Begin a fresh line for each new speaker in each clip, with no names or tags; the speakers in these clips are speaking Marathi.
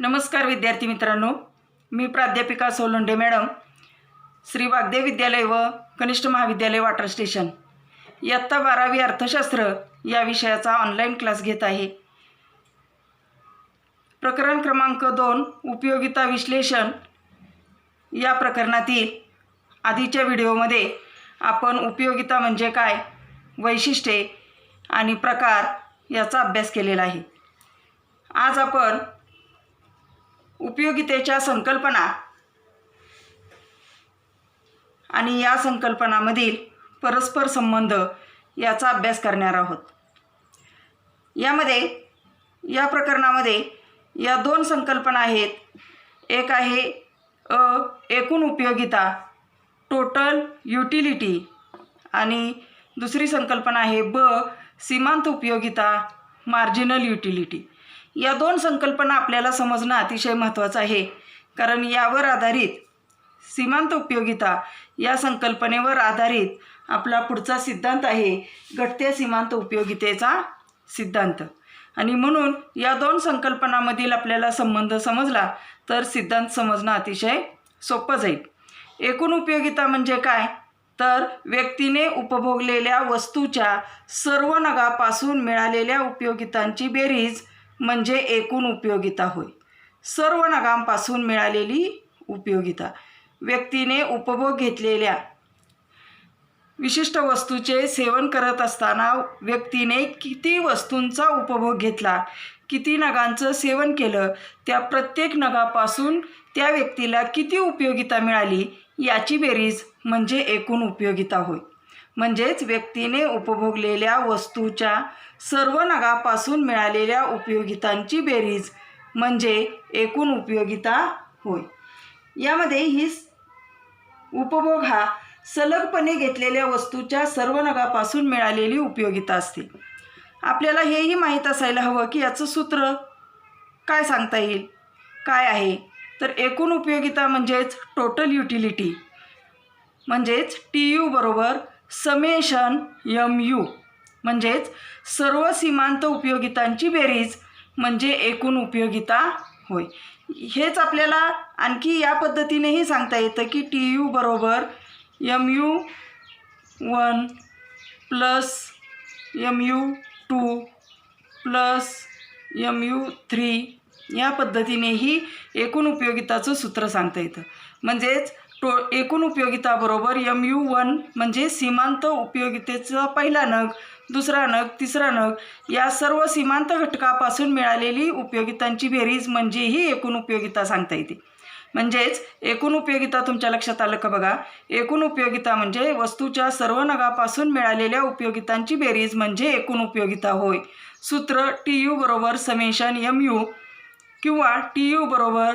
नमस्कार विद्यार्थी मित्रांनो, मी प्राध्यापिका सोलंडे मॅडम, श्री वाग्देव विद्यालय व कनिष्ठ महाविद्यालय वॉटर स्टेशन इयत्ता 12वी अर्थशास्त्र या विषयाचा ऑनलाईन क्लास घेत आहे। प्रकरण क्रमांक 2 उपयोगिता विश्लेषण या प्रकरणातील आधीच्या व्हिडिओमध्ये आपण उपयोगिता म्हणजे काय, वैशिष्ट्ये आणि प्रकार याचा अभ्यास केलेला आहे। आज आपण उपयोगितेच्या संकल्पना आणि या संकल्पनांमधील परस्पर संबंध याचा अभ्यास करणार आहोत। या प्रकरणामध्ये या दोन संकल्पना आहेत। एक आहे एकूण उपयोगिता टोटल युटिलिटी आणि दुसरी संकल्पना आहे सीमांत उपयोगिता मार्जिनल युटिलिटी। या दोन संकल्पना आपल्याला समजणं अतिशय महत्त्वाचं आहे, कारण यावर आधारित सीमांत उपयोगिता या संकल्पनेवर आधारित आपला पुढचा सिद्धांत आहे घटत्या सीमांत उपयोगितेचा सिद्धांत। आणि म्हणून या दोन संकल्पनांमधील आपल्याला संबंध समजला तर सिद्धांत समजणं अतिशय सोपं जाईल। एकूण उपयोगिता म्हणजे काय, तर व्यक्तीने उपभोगलेल्या वस्तूच्या सर्व नगापासून मिळालेल्या उपयोगितांची बेरीज म्हणजे एकूण उपयोगिता होय। सर्व नगांपासून मिळालेली उपयोगिता, व्यक्तीने उपभोग घेतलेल्या विशिष्ट वस्तूचे सेवन करत असताना व्यक्तीने किती वस्तूंचा उपभोग घेतला, किती नगांचं सेवन केलं, त्या प्रत्येक नगापासून त्या व्यक्तीला किती उपयोगिता मिळाली याची बेरीज म्हणजे एकूण उपयोगिता होय। म्हणजेच व्यक्तीने उपभोगलेल्या वस्तूच्या सर्व नगापासून मिळालेल्या उपयोगितांची बेरीज म्हणजे एकूण उपयोगिता होय। यामध्ये ही उपभोग हा सलगपणे घेतलेल्या वस्तूच्या सर्व नगापासून मिळालेली उपयोगिता असते। आपल्याला हेही माहीत असायला हवं की याचं सूत्र काय सांगता येईल, काय आहे, तर एकूण उपयोगिता म्हणजेच टोटल युटिलिटी म्हणजेच TU बरोबर समेशन MU म्हणजेच सर्व सीमांत उपयोगितांची बेरीज म्हणजे एकूण उपयोगिता होय। हेच आपल्याला आणखी या पद्धतीनेही सांगता येतं की TU बरोबर MU1 plus MU2 plus MU3 या पद्धतीनेही एकूण उपयोगिताचं सूत्र सांगता येतं। म्हणजेच एकूण उपयोगिता बरोबर MU1 म्हणजे सीमांत उपयोगितेचा पहिला नग, दुसरा नग, तिसरा नग या सर्व सीमांत घटकापासून मिळालेली उपयोगितांची बेरीज म्हणजे ही एकूण उपयोगिता सांगता येते। म्हणजेच एकूण उपयोगिता तुमच्या लक्षात आलं का बघा, एकूण उपयोगिता म्हणजे वस्तूच्या सर्व नगापासून मिळालेल्या उपयोगितांची बेरीज म्हणजे एकूण उपयोगिता होय। सूत्र TU बरोबर समेशन MU किंवा TU बरोबर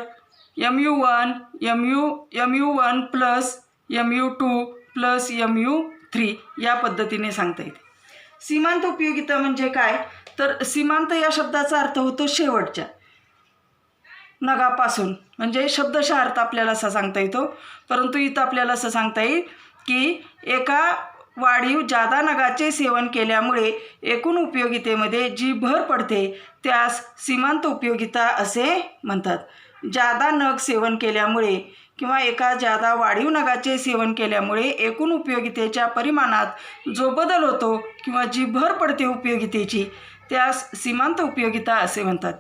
MU1 MU1 plus MU2 plus MU3 या पद्धतीने सांगता येते। सीमांत उपयोगिता म्हणजे काय, तर सीमांत या शब्दाचा अर्थ होतो शेवटच्या नगापासून, म्हणजे शब्दशः अर्थ आपल्याला असा सांगता येतो, परंतु इथं आपल्याला असं सांगता येईल की एका वाढीव जादा नगाचे सेवन केल्यामुळे एकूण उपयोगितेमध्ये जी भर पडते त्यास सीमांत उपयोगिता असे म्हणतात। जादा नग सेवन केल्यामुळे किंवा एका जादा वाढीव नगाचे सेवन केल्यामुळे एकूण उपयोगितेच्या परिमाणात जो बदल होतो किंवा जी भर पडते उपयोगितेची त्यास सीमांत उपयोगिता असे म्हणतात।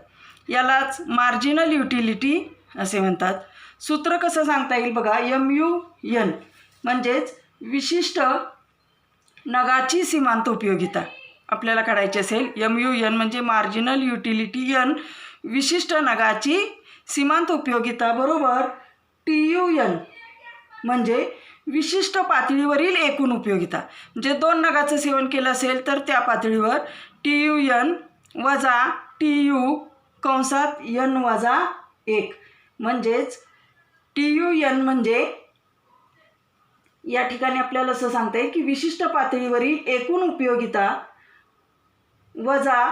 यालाच मार्जिनल युटिलिटी असे म्हणतात। सूत्र कसं सांगता येईल बघा, MUN म्हणजेच विशिष्ट नगाची सीमांत उपयोगिता आपल्याला काढायची असेल, MUN म्हणजे मार्जिनल युटिलिटी N विशिष्ट नगाची सीमांत उपयोगिता बरोबर TUN म्हणजे विशिष्ट पातळीवरील एकूण उपयोगिता। म्हणजे 2 नगाचं सेवन केलं असेल तर त्या पातळीवर TUN वजा TU कंसात N वजा 1 म्हणजेच TUN म्हणजे या ठिकाणी आपल्याला असं सांगता येईल की विशिष्ट पातळीवरील एकूण उपयोगिता वजा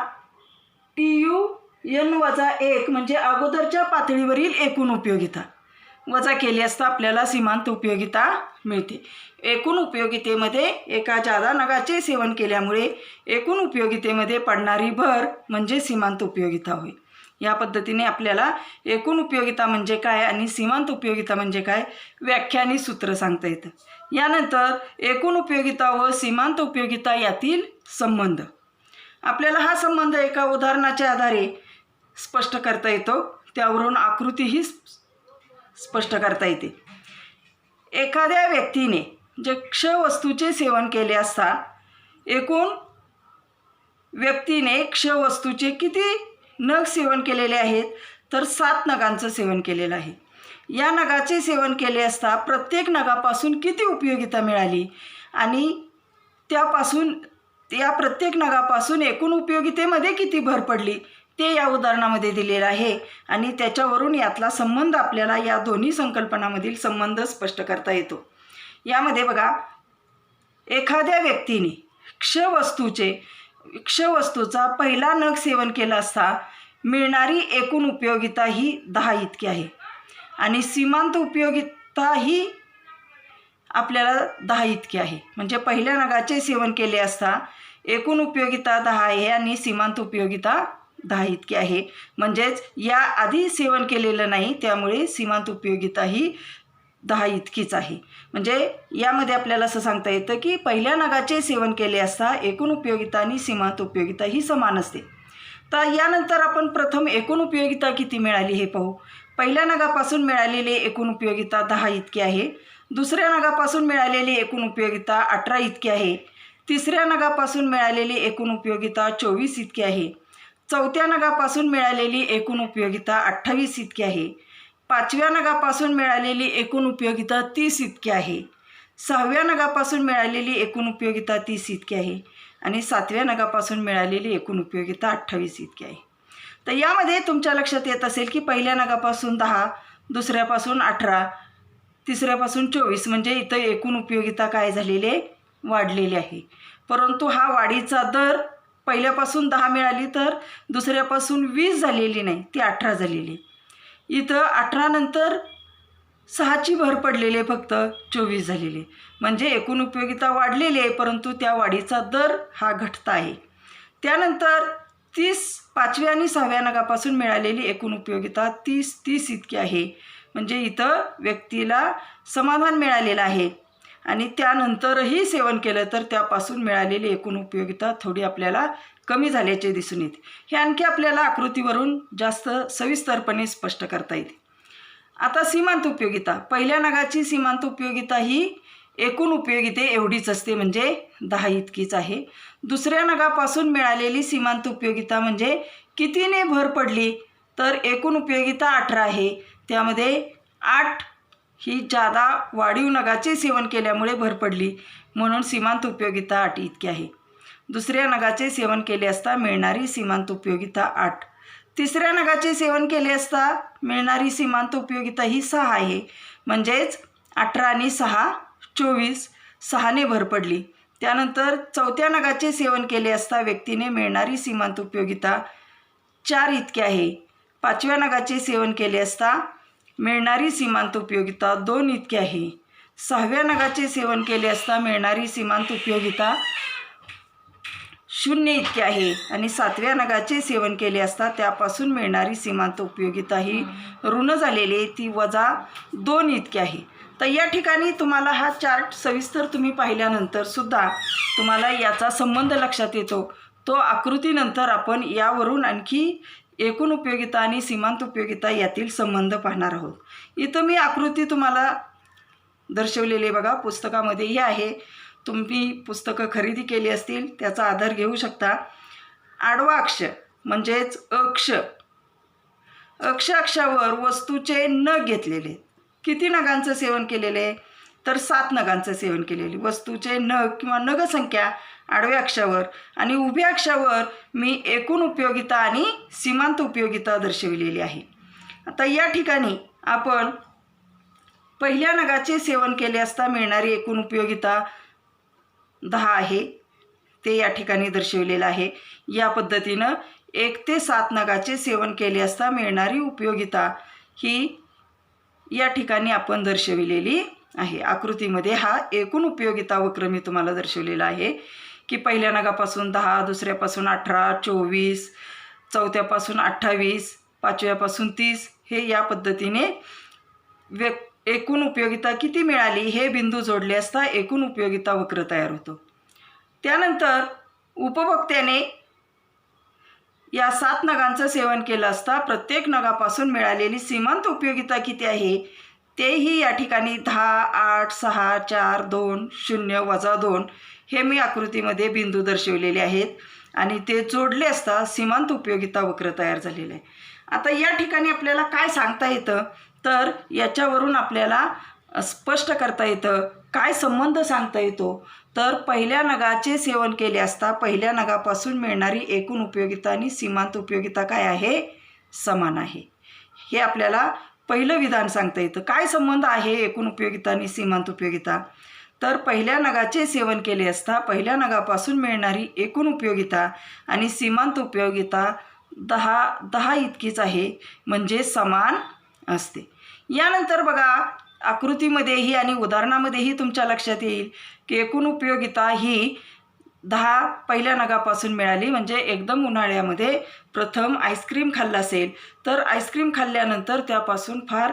TUN वजा 1 म्हणजे अगोदरच्या पातळीवरील एकूण उपयोगिता वजा केली असता आपल्याला सीमांत उपयोगिता मिळते। एकूण उपयोगितेमध्ये एका जादा नगाचे सेवन केल्यामुळे एकूण उपयोगितेमध्ये पडणारी भर म्हणजे सीमांत उपयोगिता होय। या पद्धतीने आपल्याला एकूण उपयोगिता म्हणजे काय आणि सीमांत उपयोगिता म्हणजे काय व्याख्यानी सूत्र सांगता येतं. यानंतर एकूण उपयोगिता व सीमांत उपयोगिता यातील संबंध. आपल्याला हा संबंध एका उदाहरणाच्या आधारे स्पष्ट करता येतो. त्यावरून आकृतीही स्पष्ट करता येते. एखाद्या व्यक्तीने जे क्ष वस्तूचे सेवन केले असता एकूण व्यक्तीने क्ष वस्तूचे किती नग सेवन केलेले आहेत तर 7 नगांचं सेवन केलेलं आहे. या नगाचे सेवन केले असता प्रत्येक नगापासून किती उपयोगिता मिळाली आणि या प्रत्येक नगापासून एकूण उपयोगितेमध्ये किती भर पडली ते या उदाहरणामध्ये दिलेलं आहे. आणि त्याच्यावरून यातला संबंध आपल्याला या दोन्ही संकल्पनामधील संबंध स्पष्ट करता येतो. यामध्ये बघा, एखाद्या व्यक्तीने क्ष वस्तूचा पहिला नग सेवन केला असता मिळणारी एकूण उपयोगिता ही 10 इतकी आहे आणि सीमांत उपयोगिता ही आपल्याला 10 इतकी आहे. म्हणजे पहिल्या नगाचे सेवन केले असता एकूण उपयोगिता 10 आहे आणि सीमांत उपयोगिता 10 इतकी आहे. म्हणजेच या आधी सेवन केलेलं नाही, त्यामुळे सीमांत उपयोगिता ही 10 इतकीच आहे. म्हणजे यामध्ये आपल्याला असं सांगता येतं की पहिल्या नगाचे सेवन केले असता एकूण उपयोगिता आणि सीमांत उपयोगिता ही समान असते. तर यानंतर आपण प्रथम एकूण उपयोगिता किती मिळाली हे पाहू. पहिल्या नगापासून मिळालेली एकूण उपयोगिता 10 इतकी आहे. दुसऱ्या नगापासून मिळालेली एकूण उपयोगिता 18 इतकी आहे. तिसऱ्या नगापासून मिळालेली एकूण उपयोगिता 24 इतकी आहे. चौथ्या नगापासून मिळालेली एकूण उपयोगिता 28 इतकी आहे. पाचव्या नगापासून मिळालेली एकूण उपयोगिता 30 इतकी आहे. 6व्या नगापासून मिळालेली एकूण उपयोगिता 30 इतकी आहे आणि 7व्या नगापासून मिळालेली एकूण उपयोगिता 28 इतकी आहे. तर यामध्ये तुमच्या लक्षात येत असेल की पहिल्या नगापासून 10, दुसऱ्यापासून 18, तिसऱ्यापासून 24, म्हणजे इथं एकूण उपयोगिता काय झालेली वाढलेली आहे. परंतु हा वाढीचा दर पहिल्यापासून 10 मिळाली तर दुसऱ्यापासून 20 झालेली नाही, ती 18 झालेली. इथं 18 नंतर 6ची भर पडलेली आहे, फक्त 24 झालेली. म्हणजे एकूण उपयोगिता वाढलेली आहे परंतु त्या वाढीचा दर हा घटता आहे. त्यानंतर 5व्या आणि 6व्या नगापासून मिळालेली एकूण उपयोगिता 30 इतकी आहे. म्हणजे इथं व्यक्तीला समाधान मिळालेलं आहे आणि त्यानंतरही सेवन केलं तर त्यापासून मिळालेली एकूण उपयोगिता थोडी आपल्याला कमी झाल्याचे दिसून येते. हे आणखी आपल्याला आकृतीवरून जास्त सविस्तरपणे स्पष्ट करता येते. आता सीमांत उपयोगिता. पहिल्या नगाची सीमांत उपयोगिता ही एकूण उपयोगिते एवढीच असते, म्हणजे 10 इतकीच आहे. दुसऱ्या नगापासून मिळालेली सीमांत उपयोगिता म्हणजे कितीने भर पडली तर एकूण उपयोगिता 18 आहे. त्यामध्ये 8 ही जादा वाढीव नगाचे सेवन केल्यामुळे भर पडली, म्हणून सीमांत उपयोगिता 8 इतकी आहे. दुसऱ्या नगाचे सेवन केले असता मिळणारी सीमांत उपयोगिता 8. तिसऱ्या नगाचे सेवन केले असता मिळणारी सीमांत उपयोगिता ही 6 आहे. म्हणजेच 18 आणि 6 24, 6ने भर पडली. त्यानंतर चौथ्या नगाचे सेवन केले असता व्यक्तीने मिळणारी सीमांत उपयोगिता 4 इतकी आहे. 5व्या नगाचे सेवन केले असता मिळणारी सीमांत उपयोगिता 2 इतकी आहे. 6व्या नगाचे सेवन केले असता मिळणारी सीमांत उपयोगिता 0 इतकी आहे आणि 7व्या नगाचे सेवन केले असता त्यापासून मिळणारी सीमांत उपयोगिता ही ऋण झालेली आहे, ती -2 इतकी आहे. तर या ठिकाणी तुम्हाला हा चार्ट सविस्तर तुम्ही पाहिल्यानंतर सुद्धा तुम्हाला याचा संबंध लक्षात येतो. तो आकृतीनंतर आपण यावरून आणखी एकूण उपयोगिता आणि सीमांत उपयोगिता यातील संबंध पाहणार आहोत. इथं मी आकृती तुम्हाला दर्शवलेली बघा, पुस्तकामध्येही आहे. तुम्ही पुस्तकं खरेदी केली असतील त्याचा आधार घेऊ शकता. आडवा अक्ष म्हणजेच अक्षावर वस्तूचे नग घेतलेले. किती नगांचं सेवन केलेले तर 7 नगांचं सेवन केलेले. वस्तूचे नग किंवा नगसंख्या आडव्या अक्षावर आणि उभ्या अक्षावर मी एकूण उपयोगिता आणि सीमांत उपयोगिता दर्शविलेली आहे. आता या ठिकाणी आपण पहिल्या नगाचे सेवन केले असता मिळणारी एकूण उपयोगिता 10 आहे, ते या ठिकाणी दर्शविलेलं आहे. या पद्धतीनं 1 ते 7 नगाचे सेवन केले असता मिळणारी उपयोगिता ही या ठिकाणी आपण दर्शविलेली आहे. आकृतीमध्ये हा एकूण उपयोगिता वक्र मी तुम्हाला दर्शवलेला आहे की पहिल्या नगापासून 10, दुसऱ्यापासून 18, 24, चौथ्यापासून 28, 5व्यापासून 30 हे या पद्धतीने एकूण उपयोगिता किती मिळाली हे बिंदू जोडले असता एकूण उपयोगिता वक्र तयार होतो. त्यानंतर उपभोक्त्याने या 7 नगांचं सेवन केलं असता प्रत्येक नगापासून मिळालेली सीमांत उपयोगिता किती आहे तेही या ठिकाणी 10, 8, 6, 4, 2, 0, -2 हे मी आकृतीमध्ये बिंदू दर्शवलेले आहेत आणि ते जोडले असता सीमांत उपयोगिता वक्र तयार झालेलं आहे. आता या ठिकाणी आपल्याला काय सांगता येतं तर याच्यावरून आपल्याला स्पष्ट करता येतं, काय संबंध सांगता येतो तर पहिल्या नगाचे सेवन केले असता पहिल्या नगापासून मिळणारी एकूण उपयोगिता आणि सीमांत उपयोगिता काय आहे, समान आहे. हे आपल्याला पहिलं विधान सांगता येतं. काय संबंध आहे एकूण उपयोगिता आणि सीमांत उपयोगिता तर पहिल्या नगाचे सेवन केले असता पहिल्या नगापासून मिळणारी एकूण उपयोगिता आणि सीमांत उपयोगिता 10 इतकीच आहे, म्हणजे समान असते. यानंतर बघा आकृतीमध्येही आणि उदाहरणामध्येही तुमच्या लक्षात येईल की एकूण उपयोगिता ही 10 पहिल्या नगापासून मिळाली, म्हणजे एकदम उन्हाळ्यामध्ये प्रथम आईस्क्रीम खाल्लं असेल तर आईस्क्रीम खाल्ल्यानंतर त्यापासून फार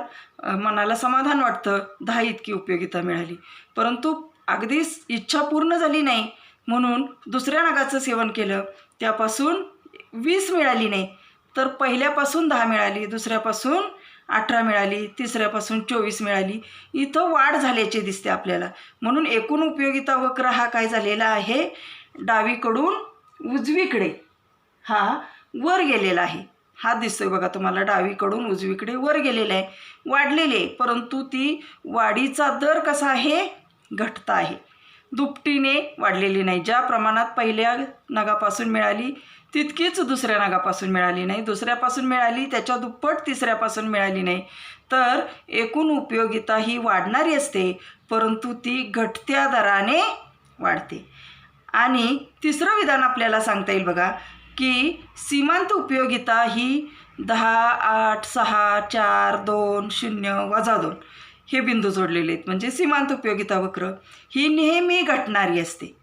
मनाला समाधान वाटतं, 10 इतकी उपयोगिता मिळाली. परंतु अगदी इच्छा पूर्ण झाली नाही म्हणून दुसऱ्या नगाचं सेवन केलं, त्यापासून 20 मिळाली नाही तर पहिल्यापासून 10 मिळाली, दुसऱ्यापासून 18 मिळाली, तिसऱ्यापासून 24 मिळाली. इथं वाढ झाल्याचे दिसते आपल्याला. म्हणून एकूण उपयोगिता वक्र हा काय झालेला आहे, डावीकडून उजवीकडे हा वर गेलेला आहे. हा दिसतोय बघा तुम्हाला, डावीकडून उजवीकडे वर गेलेला आहे, वाढलेले आहे. परंतु ती वाढीचा दर कसा आहे, घटता आहे, दुपटीने वाढलेली नाही. ज्या प्रमाणात पहिल्या नगापासून मिळाली तितकीच दुसऱ्या नगापासून मिळाली नाही, दुसऱ्यापासून मिळाली त्याच्या दुप्पट तिसऱ्यापासून मिळाली नाही. तर एकूण उपयोगिता ही वाढणारी असते परंतु ती घटत्या दराने वाढते. आणि तिसरं विधान आपल्याला सांगता येईल बघा की सीमांत उपयोगिता ही 10, 8, 6, 4, 2, 0, -2 हे बिंदू जोडलेले आहेत, म्हणजे सीमांत उपयोगिता वक्र ही नेहमी घटणारी असते.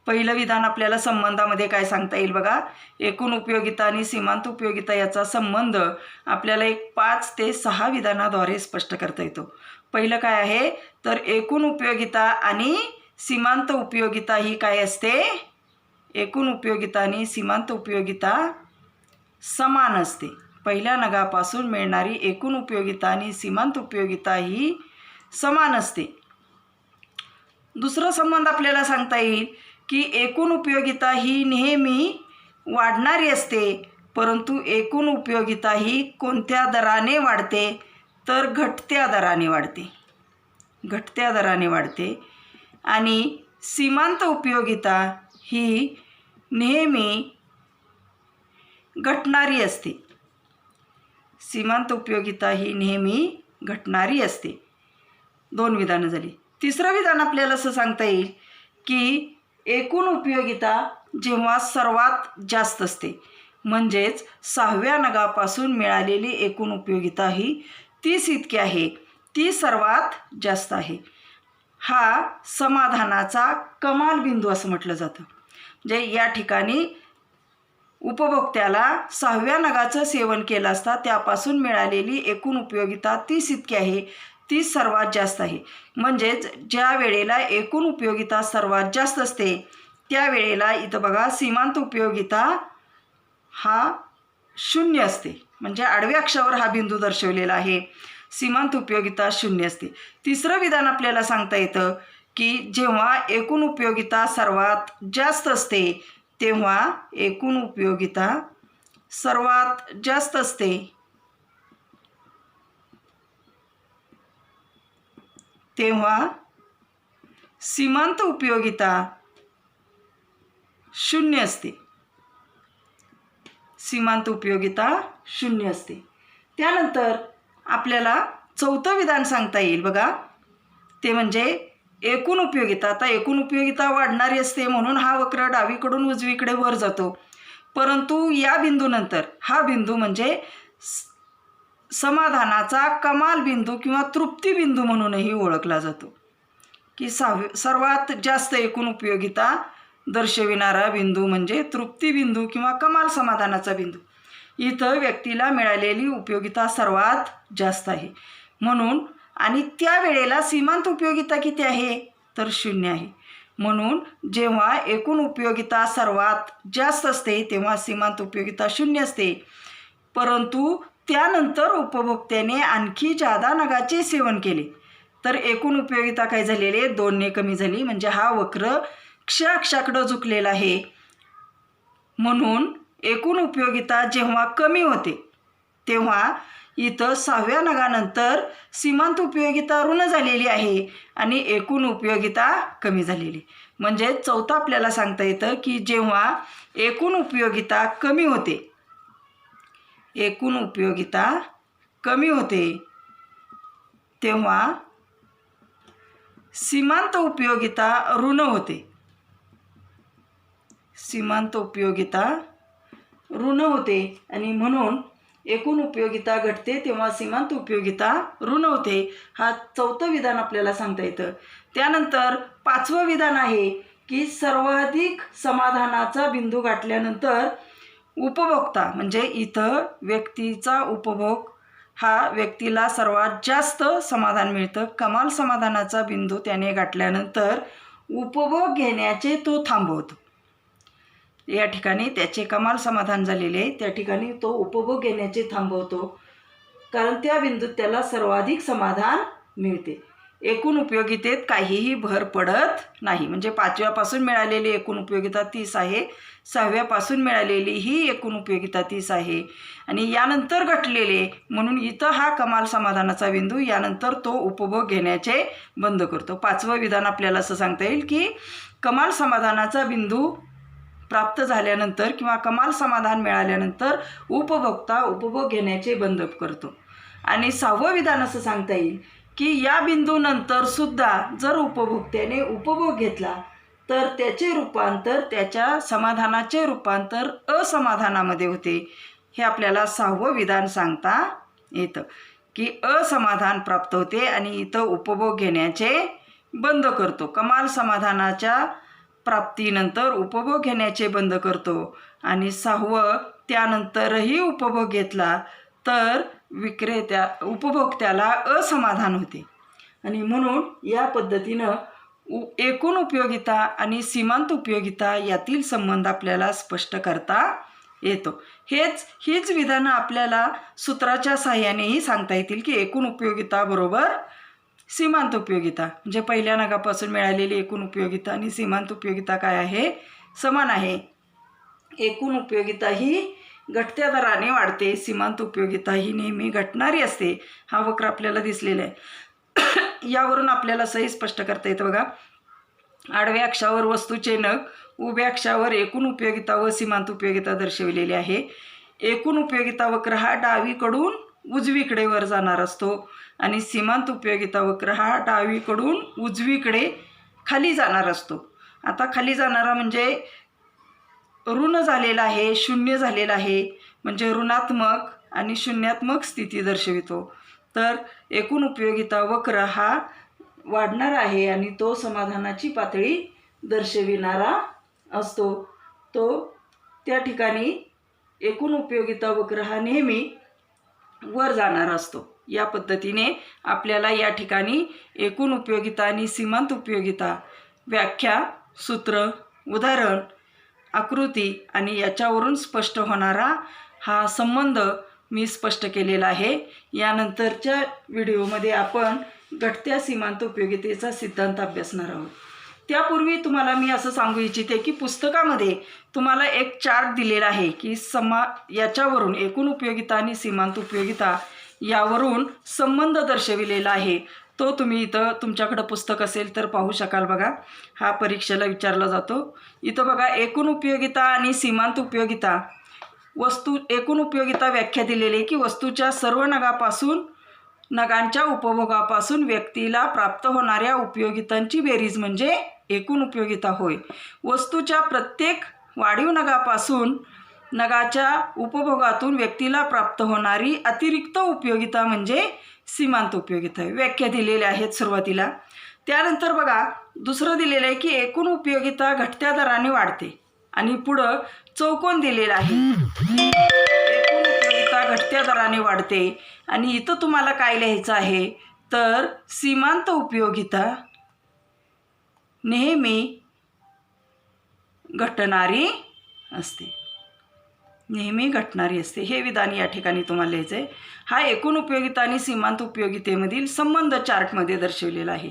पहिलं विधान आपल्याला संबंधामध्ये काय सांगता येईल बघा, एकूण उपयोगिता आणि सीमांत उपयोगिता याचा संबंध आपल्याला एक 5 ते 6 विधानाद्वारे स्पष्ट करता येतो. पहिलं काय आहे तर एकूण उपयोगिता आणि सीमांत उपयोगिता ही काय असते, एकूण उपयोगिता आणि सीमांत उपयोगिता समान असते. पहिल्या नगापासून मिळणारी एकूण उपयोगिता आणि सीमांत उपयोगिता ही समान असते. दुसरा संबंध आपल्याला सांगता येईल की एकूण उपयोगिता ही नेहमी वाढणारी असते परंतु एकूण उपयोगिता ही कोणत्या दराने वाढते तर घटत्या दराने वाढते, घटत्या दराने वाढते. आणि सीमांत उपयोगिता ही नेहमी घटणारी असते, सीमांत उपयोगिता ही नेहमी घटणारी असते. 2 विधानं झाली. तिसरं विधान आपल्याला असं सांगता येईल की एकूण उपयोगिता जेव्हा सर्वात जास्त असते, म्हणजेच 6व्या नगापासून मिळालेली एकूण उपयोगिता ही 30 इतकी आहे, ती सर्वात जास्त आहे. हा समाधानाचा कमाल बिंदू असं म्हटलं जातं. म्हणजे या ठिकाणी उपभोक्त्याला 6व्या नगाचं सेवन केलं असता त्यापासून मिळालेली एकूण उपयोगिता 30 इतकी आहे, ती सर्वात जास्त आहे. म्हणजेच ज्या वेळेला एकूण उपयोगिता सर्वात जास्त असते त्यावेळेला इथं बघा सीमांत उपयोगिता हा 0 असते, म्हणजे आडव्या अक्षावर हा बिंदू दर्शवलेला आहे. सीमांत उपयोगिता 0 असते. तिसरं विधान आपल्याला सांगता येतं की जेव्हा एकूण उपयोगिता सर्वात जास्त असते तेव्हा एकूण उपयोगिता सर्वात जास्त असते तेव्हा सीमांत उपयोगिता 0 असते, सीमांत उपयोगिता 0 असते. त्यानंतर आपल्याला चौथं विधान सांगता येईल बघा, ते म्हणजे एकूण उपयोगिता. आता एकूण उपयोगिता वाढणारी असते म्हणून हा वक्र डावीकडून उजवीकडे वर जातो, परंतु या बिंदूनंतर हा बिंदू म्हणजे समाधानाचा कमाल बिंदू किंवा तृप्ती बिंदू म्हणूनही ओळखला जातो की सर्वात जास्त एकूण उपयोगिता दर्शविणारा बिंदू म्हणजे तृप्ती बिंदू किंवा कमाल समाधानाचा बिंदू. इथं व्यक्तीला मिळालेली उपयोगिता सर्वात जास्त आहे म्हणून, आणि त्या वेळेला सीमांत उपयोगिता किती आहे तर 0 आहे. म्हणून जेव्हा एकूण उपयोगिता सर्वात जास्त असते तेव्हा सीमांत उपयोगिता 0 असते. परंतु त्यानंतर उपभोक्त्याने आणखी जादा नगाचे सेवन केले तर एकूण उपयोगिता काय झालेली आहे 2 ने कमी झाली. म्हणजे हा वक्र क्ष अक्षाकडे झुकलेला आहे. म्हणून एकूण उपयोगिता जेव्हा कमी होते तेव्हा इथं 6व्या नगानंतर सीमांत उपयोगिता ऋण झालेली आहे आणि एकूण उपयोगिता कमी झालेली. म्हणजे चौथं आपल्याला सांगता येतं की जेव्हा एकूण उपयोगिता कमी होते, एकूण उपयोगिता कमी होते तेव्हा सीमांत उपयोगिता ऋण होते. सीमांत उपयोगिता ऋण होते आणि म्हणून एकूण उपयोगिता घटते तेव्हा सीमांत उपयोगिता ऋण होते. हा चौथं विधान आपल्याला सांगता येतं. त्यानंतर 5वं विधान आहे की सर्वाधिक समाधानाचा बिंदू गाठल्यानंतर उपभोक्ता, म्हणजे इथं व्यक्तीचा उपभोग हा व्यक्तीला सर्वात जास्त समाधान मिळतं. कमाल समाधानाचा बिंदू त्याने गाठल्यानंतर उपभोग घेण्याचे तो थांबवतो. या ठिकाणी त्याचे कमाल समाधान झालेले आहे, त्या ठिकाणी तो उपभोग घेण्याचे थांबवतो कारण त्या बिंदूत त्याला सर्वाधिक समाधान मिळते. एकूण उपयोगितेत काहीही भर पडत नाही. म्हणजे 5व्यापासून मिळालेली एकूण उपयोगिता 30 आहे, 6व्यापासून मिळालेली ही एकूण उपयोगिता 30 आहे आणि यानंतर घटलेले, म्हणून इथं हा कमाल समाधानाचा बिंदू, यानंतर तो उपभोग घेण्याचे बंद करतो. 5वं विधान आपल्याला असं सांगता येईल की कमाल समाधानाचा बिंदू प्राप्त झाल्यानंतर किंवा कमाल समाधान मिळाल्यानंतर उपभोक्ता उपभोग घेण्याचे बंद करतो. आणि 6वं विधान असं सांगता येईल की या बिंदूनंतर सुद्धा जर उपभोक्त्याने उपभोग घेतला तर त्याचे रूपांतर, त्याच्या समाधानाचे रूपांतर असमाधानामध्ये होते. हे आपल्याला 6वं विधान सांगता येतं की असमाधान प्राप्त होते आणि इथं उपभोग घेण्याचे बंद करतो. कमाल समाधानाच्या प्राप्तीनंतर उपभोग घेण्याचे बंद करतो. आणि 6वं, त्यानंतरही उपभोग घेतला तर उपभोक्त्याला असमाधान होते. आणि म्हणून या पद्धतीनं एकूण उपयोगिता आणि सीमांत उपयोगिता यातील संबंध आपल्याला स्पष्ट करता येतो. हीच विधानं आपल्याला सूत्राच्या सहाय्यानेही सांगता येतील की एकूण उपयोगिता बरोबर सीमांत उपयोगिता, म्हणजे पहिल्या नगापासून मिळालेली एकूण उपयोगिता आणि सीमांत उपयोगिता काय आहे, समान आहे. एकूण उपयोगिता ही घटत्या दराने वाढते, सीमांत उपयोगिता ही नेहमी घटणारी असते. हा वक्र आपल्याला दिसलेला आहे. यावरून आपल्याला सही स्पष्ट करता येतं बघा. आडव्या अक्षावर वस्तूचे नग, उभ्या अक्षावर एकूण उपयोगिता व सीमांत उपयोगिता दर्शविलेली आहे. एकूण उपयोगिता वक्र हा डावीकडून उजवीकडे वर जाणार असतो आणि सीमांत उपयोगिता वक्र हा डावीकडून उजवीकडे खाली जाणार असतो. आता खाली जाणारा म्हणजे ऋण झालेला आहे, शून्य झालेला आहे, म्हणजे ऋणात्मक आणि शून्यात्मक स्थिती दर्शवितो. तर एकूण उपयोगिता वक्र हा वाढणारा आहे आणि तो समाधानाची पातळी दर्शविणारा असतो. तो त्या ठिकाणी एकूण उपयोगिता वक्र हा नेहमी वर जाणारा असतो. या पद्धतीने आपल्याला या ठिकाणी एकूण उपयोगिता आणि सीमांत उपयोगिता व्याख्या, सूत्र, उदाहरण, आकृती आणि याच्यावरून स्पष्ट होणारा हा संबंध मी स्पष्ट केलेला आहे. यानंतरच्या व्हिडिओमध्ये आपण घटत्या सीमांत उपयोगितेचा सिद्धांत अभ्यासणार आहोत. त्यापूर्वी तुम्हाला मी असं सांगू इच्छिते की पुस्तकामध्ये तुम्हाला एक चार्ट दिलेला आहे की याच्यावरून एकूण उपयोगिता आणि सीमांत उपयोगिता यावरून संबंध दर्शविलेला आहे. तो तुम्ही इथं तुमच्याकडं पुस्तक असेल तर पाहू शकाल बघा. हा परीक्षेला विचारला जातो. इथं बघा एकूण उपयोगिता आणि सीमांत उपयोगिता. एकूण उपयोगिता व्याख्या दिलेली आहे की वस्तूच्या सर्व नगांच्या उपभोगापासून व्यक्तीला प्राप्त होणाऱ्या उपयोगितांची बेरीज म्हणजे एकूण उपयोगिता होय. वस्तूच्या प्रत्येक वाढीव नगाच्या उपभोगातून व्यक्तीला प्राप्त होणारी अतिरिक्त उपयोगिता म्हणजे सीमांत उपयोगिता आहे. व्याख्या दिलेल्या आहेत सुरुवातीला. त्यानंतर बघा दुसरं दिलेलं आहे की एकूण उपयोगिता घटत्या दराने वाढते आणि पुढं चौकोन दिलेला आहे. एकूण घटत्या दराने वाढते. आणि इथं तुम्हाला काय लिहायचं आहे तर सीमांत उपयोगिता नेहमी घटणारी असते. नेहमी घटणारी असते हे विधान या ठिकाणी तुम्हाला लिहायचं आहे. हा एकूण उपयोगिता आणि सीमांत उपयोगितेमधील संबंध चार्टमध्ये दर्शवलेला आहे.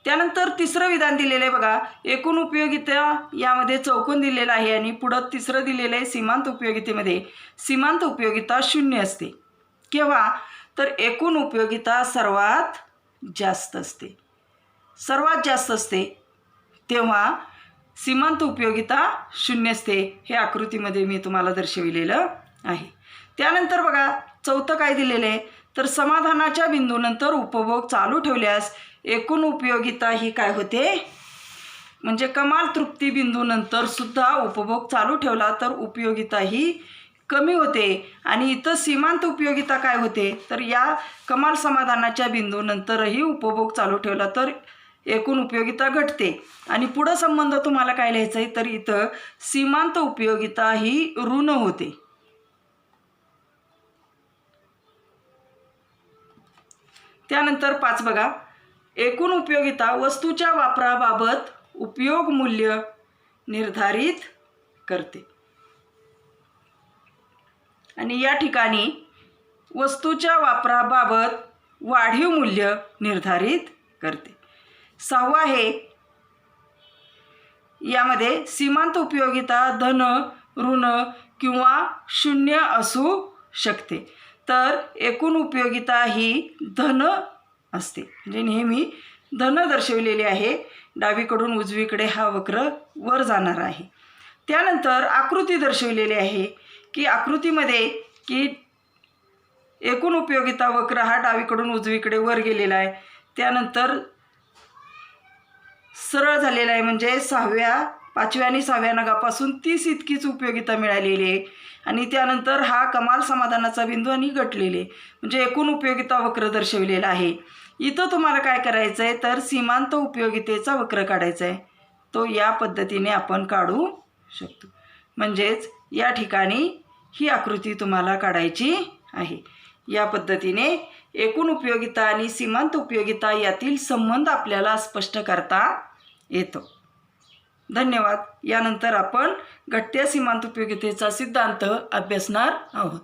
त्यानंतर तिसरं विधान दिलेलं आहे बघा. एकूण उपयोगिता यामध्ये चौकोन दिलेला आहे आणि पुढं तिसरं दिलेलं आहे सीमांत उपयोगितेमध्ये सीमांत उपयोगिता 0 असते. केव्हा तर एकूण उपयोगिता सर्वात जास्त असते. सर्वात जास्त असते तेव्हा सीमांत उपयोगिता 0 असते. हे आकृतीमध्ये मी तुम्हाला दर्शविलेलं आहे. त्यानंतर बघा चौथं काय दिलेलं आहे तर समाधानाच्या बिंदूनंतर उपभोग चालू ठेवल्यास एकूण उपयोगिता ही काय होते म्हणजे कमाल तृप्ती बिंदूनंतर सुद्धा उपभोग चालू ठेवला तर उपयोगिता ही कमी होते. आणि इथं सीमांत उपयोगिता काय होते तर या कमाल समाधानाच्या बिंदूनंतरही उपभोग चालू ठेवला तर एकूण उपयोगिता घटते. आणि पुढं संबंध तुम्हाला काय लिहायचं आहे तर इथं सीमांत उपयोगिता ही ऋण होते. त्यानंतर 5 बघा. एकूण उपयोगिता वस्तूच्या वापराबाबत उपयोग मूल्य निर्धारित करते. आणि या ठिकाणी वस्तूच्या वापराबाबत वाढीव मूल्य निर्धारित करते. 6 आहे यामध्ये सीमांत उपयोगिता धन ऋण किंवा 0 असू शकते. तर एकूण उपयोगिता ही धन असते म्हणजे नेहमी धन दर्शविलेली आहे. डावीकडून उजवीकडे हा वक्र वर जाणार आहे. त्यानंतर आकृती दर्शविलेली आहे की आकृतीमध्ये की एकूण उपयोगिता वक्र हा डावीकडून उजवीकडे वर गेलेला आहे. त्यानंतर सरळ झालेला आहे म्हणजे 5व्या आणि 6व्या नगापासून 30 इतकीच उपयोगिता मिळालेली आहे. आणि त्यानंतर हा कमाल समाधानाचा बिंदू आणि घटलेले म्हणजे एकूण उपयोगिता वक्र दर्शविलेला आहे. इथं तुम्हाला काय करायचं आहे तर सीमांत उपयोगितेचा वक्र काढायचा आहे. तो या पद्धतीने आपण काढू शकतो. म्हणजेच या ठिकाणी ही आकृती तुम्हाला काढायची आहे. या पद्धतीने एकूण उपयोगिता आणि सीमांत उपयोगिता यातील संबंध आपल्याला स्पष्ट करता येतो. धन्यवाद. यानंतर आपण घटत्या सीमांत उपयोगितेचा सिद्धांत अभ्यासणार आहोत.